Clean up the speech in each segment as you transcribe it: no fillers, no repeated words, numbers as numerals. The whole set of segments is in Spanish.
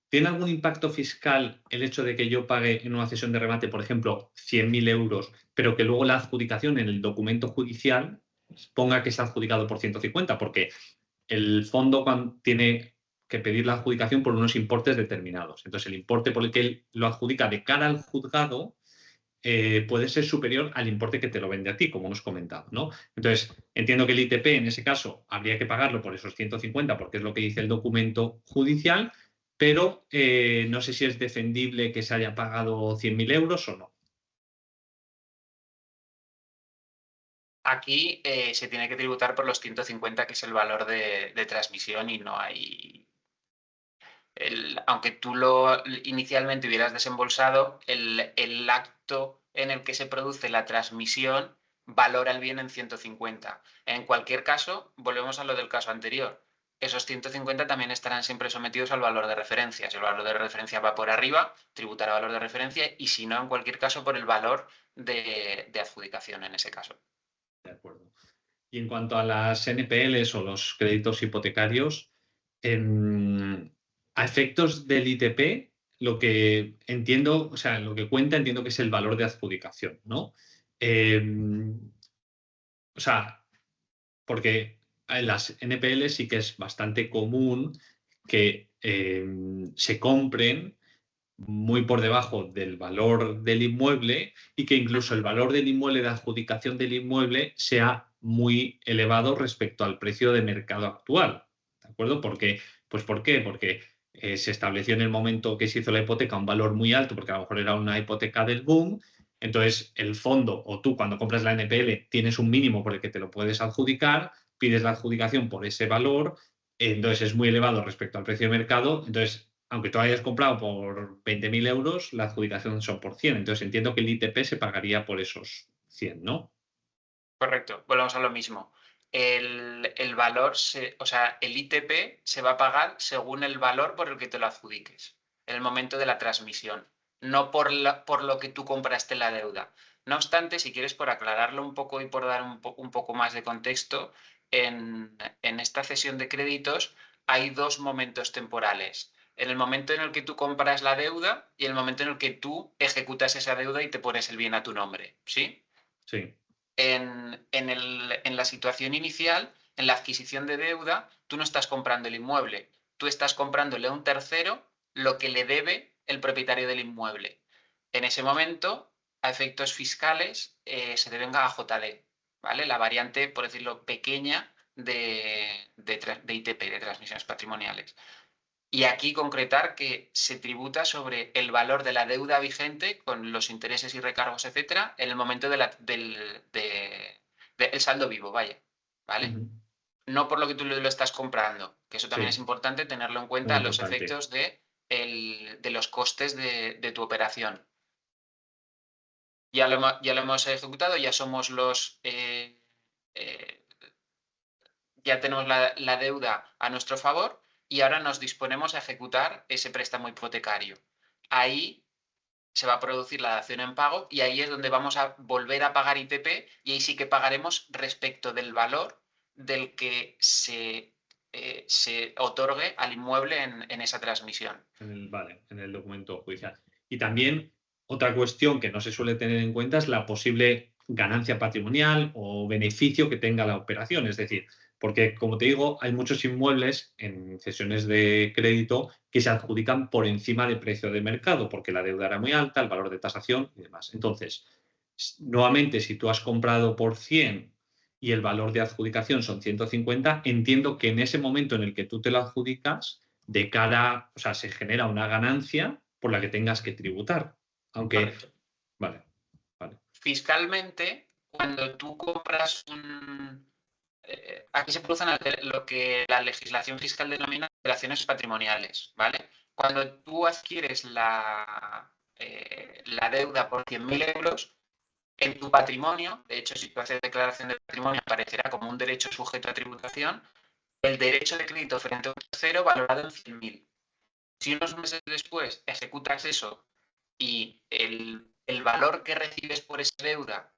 ¿tiene algún impacto fiscal el hecho de que yo pague en una cesión de remate, por ejemplo, 100.000 euros, pero que luego la adjudicación en el documento judicial ponga que se ha adjudicado por 150? Porque el fondo tiene que pedir la adjudicación por unos importes determinados. Entonces, el importe por el que él lo adjudica de cara al juzgado puede ser superior al importe que te lo vende a ti, como hemos comentado, ¿no? Entonces, entiendo que el ITP en ese caso habría que pagarlo por esos 150 porque es lo que dice el documento judicial, pero no sé si es defendible que se haya pagado 100.000 euros o no. Aquí se tiene que tributar por los 150, que es el valor de transmisión, y no hay... aunque tú lo inicialmente hubieras desembolsado, el acto en el que se produce la transmisión valora el bien en 150. En cualquier caso, volvemos a lo del caso anterior. Esos 150 también estarán siempre sometidos al valor de referencia. Si el valor de referencia va por arriba, tributará valor de referencia, y si no, en cualquier caso, por el valor de adjudicación en ese caso. De acuerdo. Y en cuanto a las NPLs o los créditos hipotecarios, a efectos del ITP, lo que entiendo, o sea, lo que cuenta entiendo que es el valor de adjudicación, ¿no? O sea, porque en las NPL sí que es bastante común que se compren muy por debajo del valor del inmueble y que incluso el valor del inmueble, de adjudicación del inmueble, sea muy elevado respecto al precio de mercado actual. ¿De acuerdo? Porque, pues, ¿por qué? Porque se estableció en el momento que se hizo la hipoteca un valor muy alto, porque a lo mejor era una hipoteca del boom. Entonces, el fondo o tú, cuando compras la NPL, tienes un mínimo por el que te lo puedes adjudicar, pides la adjudicación por ese valor, entonces es muy elevado respecto al precio de mercado. Entonces, aunque tú hayas comprado por 20.000 euros, la adjudicación son por 100. Entonces entiendo que el ITP se pagaría por esos 100, ¿no? Correcto, volvemos a lo mismo. El valor, o sea, el ITP se va a pagar según el valor por el que te lo adjudiques, en el momento de la transmisión, no por lo que tú compraste la deuda. No obstante, si quieres, por aclararlo un poco y por dar un poco más de contexto, en esta cesión de créditos hay dos momentos temporales. En el momento en el que tú compras la deuda y el momento en el que tú ejecutas esa deuda y te pones el bien a tu nombre, ¿sí? Sí. En la situación inicial, en la adquisición de deuda, tú no estás comprando el inmueble, tú estás comprándole a un tercero lo que le debe el propietario del inmueble. En ese momento, a efectos fiscales, se deben a JD, ¿vale? La variante, por decirlo, pequeña de ITP, de transmisiones patrimoniales. Y aquí concretar que se tributa sobre el valor de la deuda vigente con los intereses y recargos, etcétera, en el momento del saldo vivo, vaya, ¿vale? Ujú. No por lo que tú lo estás comprando, que eso también es Sí, importante tenerlo en cuenta muy a los importante. efectos de los costes de tu operación. Ya lo hemos ejecutado, ya somos eh, ya tenemos la deuda a nuestro favor y ahora nos disponemos a ejecutar ese préstamo hipotecario. Ahí se va a producir la dación en pago y ahí es donde vamos a volver a pagar ITP, y ahí sí que pagaremos respecto del valor del que se otorgue al inmueble en esa transmisión. Vale, en el documento judicial. Y también otra cuestión que no se suele tener en cuenta es la posible ganancia patrimonial o beneficio que tenga la operación. Es decir, porque, como te digo, hay muchos inmuebles en cesiones de crédito que se adjudican por encima del precio de mercado, porque la deuda era muy alta, el valor de tasación y demás. Entonces, nuevamente, si tú has comprado por 100 y el valor de adjudicación son 150, entiendo que en ese momento en el que tú te lo adjudicas, de cara, o sea, se genera una ganancia por la que tengas que tributar. Aunque, Correcto. vale, vale. Fiscalmente, cuando tú compras aquí se producen lo que la legislación fiscal denomina operaciones patrimoniales, ¿vale? Cuando tú adquieres la deuda por 100.000 euros, en tu patrimonio, de hecho, si tú haces declaración de patrimonio, aparecerá como un derecho sujeto a tributación, el derecho de crédito frente a un tercero valorado en 100.000. Si unos meses después ejecutas eso y el valor que recibes por esa deuda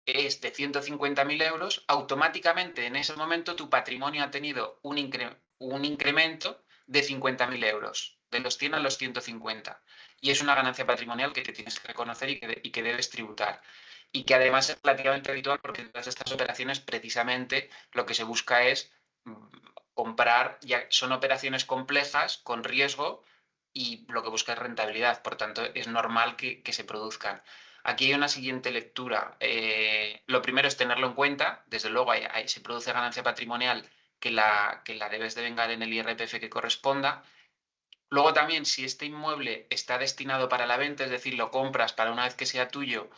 es de 150.000 euros, automáticamente en ese momento tu patrimonio ha tenido un incremento de 50.000 euros. de los 100 a los 150. Y es una ganancia patrimonial que te tienes que reconocer y que debes tributar. Y que además es relativamente habitual porque en todas estas operaciones precisamente lo que se busca es comprar, ya son operaciones complejas con riesgo y lo que busca es rentabilidad. Por tanto, es normal que se produzcan. Aquí hay una siguiente lectura. Lo primero es tenerlo en cuenta. Desde luego, se produce ganancia patrimonial que la debes devengar en el IRPF que corresponda. Luego también, si este inmueble está destinado para la venta, es decir, lo compras para una vez que sea tuyo,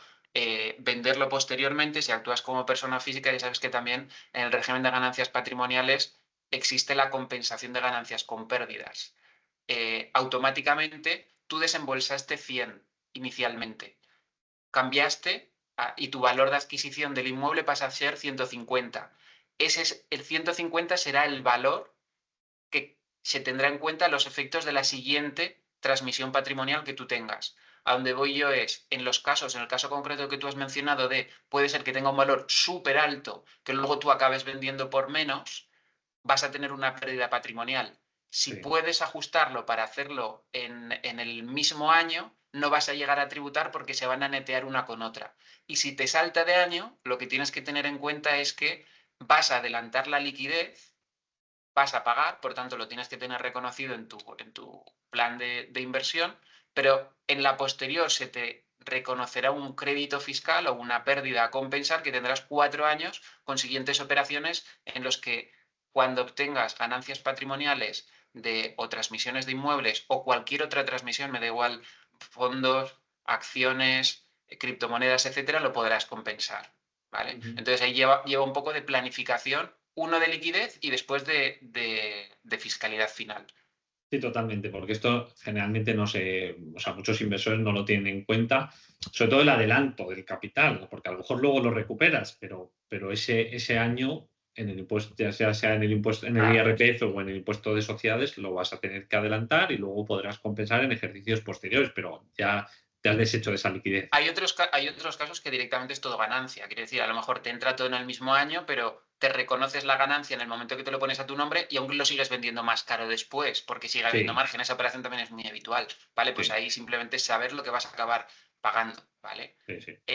venderlo posteriormente, si actúas como persona física, ya sabes que también en el régimen de ganancias patrimoniales existe la compensación de ganancias con pérdidas. Automáticamente tú desembolsaste 100 inicialmente, cambiaste y tu valor de adquisición del inmueble pasa a ser 150. El 150 será el valor que se tendrá en cuenta los efectos de la siguiente transmisión patrimonial que tú tengas. A donde voy yo es, en el caso concreto que tú has mencionado puede ser que tenga un valor súper alto, que luego tú acabes vendiendo por menos, vas a tener una pérdida patrimonial. Si puedes ajustarlo para hacerlo en el mismo año, no vas a llegar a tributar porque se van a netear una con otra. Y si te salta de año, lo que tienes que tener en cuenta es que vas a adelantar la liquidez, vas a pagar, por tanto lo tienes que tener reconocido en tu plan de inversión, pero en la posterior se te reconocerá un crédito fiscal o una pérdida a compensar que tendrás 4 años con siguientes operaciones en los que cuando obtengas ganancias patrimoniales o transmisiones de inmuebles o cualquier otra transmisión, me da igual, fondos, acciones, criptomonedas, etcétera, lo podrás compensar. ¿Vale? Entonces ahí lleva un poco de planificación, uno de liquidez y después de fiscalidad final. Sí, totalmente, porque esto generalmente no o sea, muchos inversores no lo tienen en cuenta, sobre todo el adelanto del capital, porque a lo mejor luego lo recuperas, pero ese año en el impuesto, ya sea en el impuesto, en el IRPF o en el impuesto de sociedades, lo vas a tener que adelantar y luego podrás compensar en ejercicios posteriores, pero ya te has deshecho de esa liquidez. Hay otros casos que directamente es todo ganancia. Quiere decir, a lo mejor te entra todo en el mismo año, pero te reconoces la ganancia en el momento que te lo pones a tu nombre y aún lo sigues vendiendo más caro después, porque sigue habiendo margen. Esa operación también es muy habitual. ¿Vale? Pues ahí simplemente saber lo que vas a acabar pagando. ¿Vale?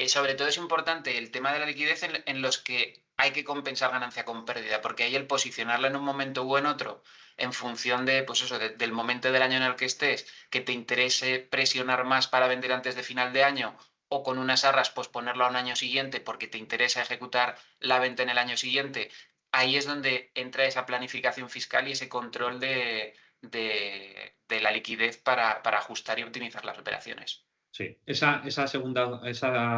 Sobre todo es importante el tema de la liquidez en los que hay que compensar ganancia con pérdida, porque ahí el posicionarla en un momento u en otro, en función de, pues eso, del momento del año en el que estés, que te interese presionar más para vender antes de final de año o con unas arras posponerlo a un año siguiente porque te interesa ejecutar la venta en el año siguiente, ahí es donde entra esa planificación fiscal y ese control de la liquidez para ajustar y optimizar las operaciones. Sí, esa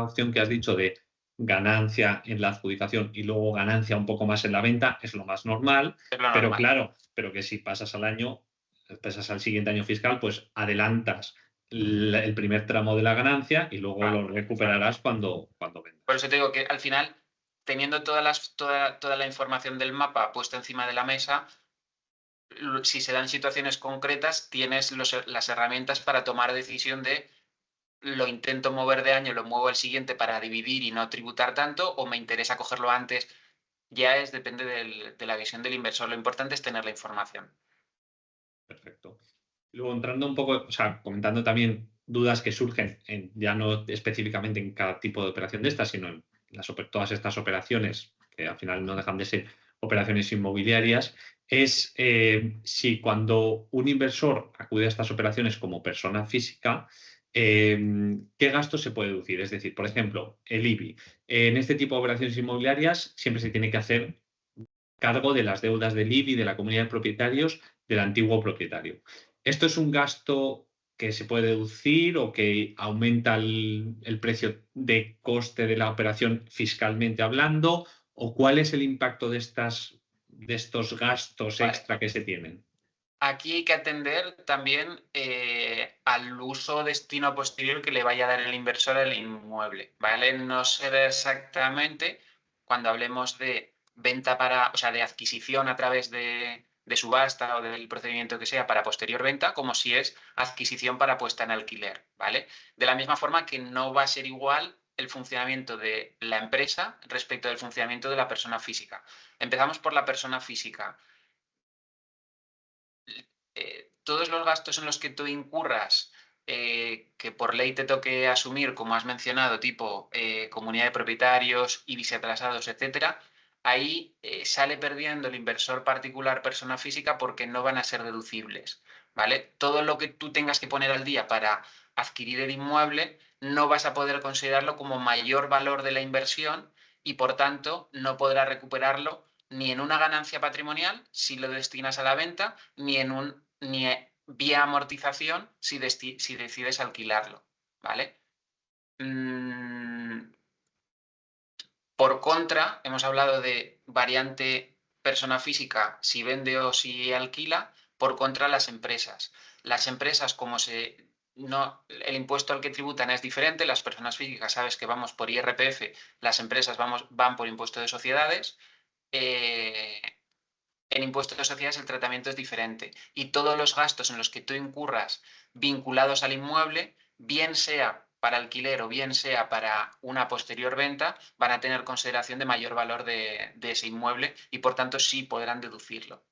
opción que has dicho de ganancia en la adjudicación y luego ganancia un poco más en la venta es lo más normal, pero claro, pero que si pasas al siguiente año fiscal, pues adelantas el primer tramo de la ganancia y luego lo recuperarás cuando vendas. Por eso te digo que al final, teniendo toda la información del mapa puesta encima de la mesa, si se dan situaciones concretas, tienes las herramientas para tomar decisión de lo intento mover de año, lo muevo al siguiente para dividir y no tributar tanto, o me interesa cogerlo antes. Ya depende de la visión del inversor. Lo importante es tener la información. Perfecto. Luego entrando un poco, o sea, comentando también dudas que surgen, ya no específicamente en cada tipo de operación de estas, sino en todas estas operaciones, que al final no dejan de ser operaciones inmobiliarias, es si cuando un inversor acude a estas operaciones como persona física, ¿qué gastos se puede deducir? Es decir, por ejemplo, el IBI. En este tipo de operaciones inmobiliarias siempre se tiene que hacer cargo de las deudas del IBI, de la comunidad de propietarios, del antiguo propietario. ¿Esto es un gasto que se puede deducir o que aumenta el precio de coste de la operación fiscalmente hablando? ¿O cuál es el impacto de estos gastos extra que se tienen? Aquí hay que atender también al uso o destino posterior que le vaya a dar el inversor al inmueble, ¿vale? No será exactamente cuando hablemos de venta o sea, de adquisición a través de subasta o del procedimiento que sea para posterior venta, como si es adquisición para puesta en alquiler, ¿vale? De la misma forma que no va a ser igual el funcionamiento de la empresa respecto del funcionamiento de la persona física. Empezamos por la persona física. todos los gastos en los que tú incurras, que por ley te toque asumir, como has mencionado, tipo comunidad de propietarios, IBIs atrasados, etcétera, ahí sale perdiendo el inversor particular, persona física, porque no van a ser deducibles, ¿vale? Todo lo que tú tengas que poner al día para adquirir el inmueble, no vas a poder considerarlo como mayor valor de la inversión y, por tanto, no podrás recuperarlo ni en una ganancia patrimonial si lo destinas a la venta, ni vía amortización si decides alquilarlo, ¿vale? Por contra, hemos hablado de variante persona física si vende o si alquila. Por contra, las empresas. Las empresas, el impuesto al que tributan es diferente. Las personas físicas, sabes que vamos por IRPF, las empresas van por impuesto de sociedades. En impuesto de sociedades el tratamiento es diferente y todos los gastos en los que tú incurras vinculados al inmueble, bien sea para alquiler o bien sea para una posterior venta, van a tener consideración de mayor valor de ese inmueble y por tanto sí podrán deducirlo.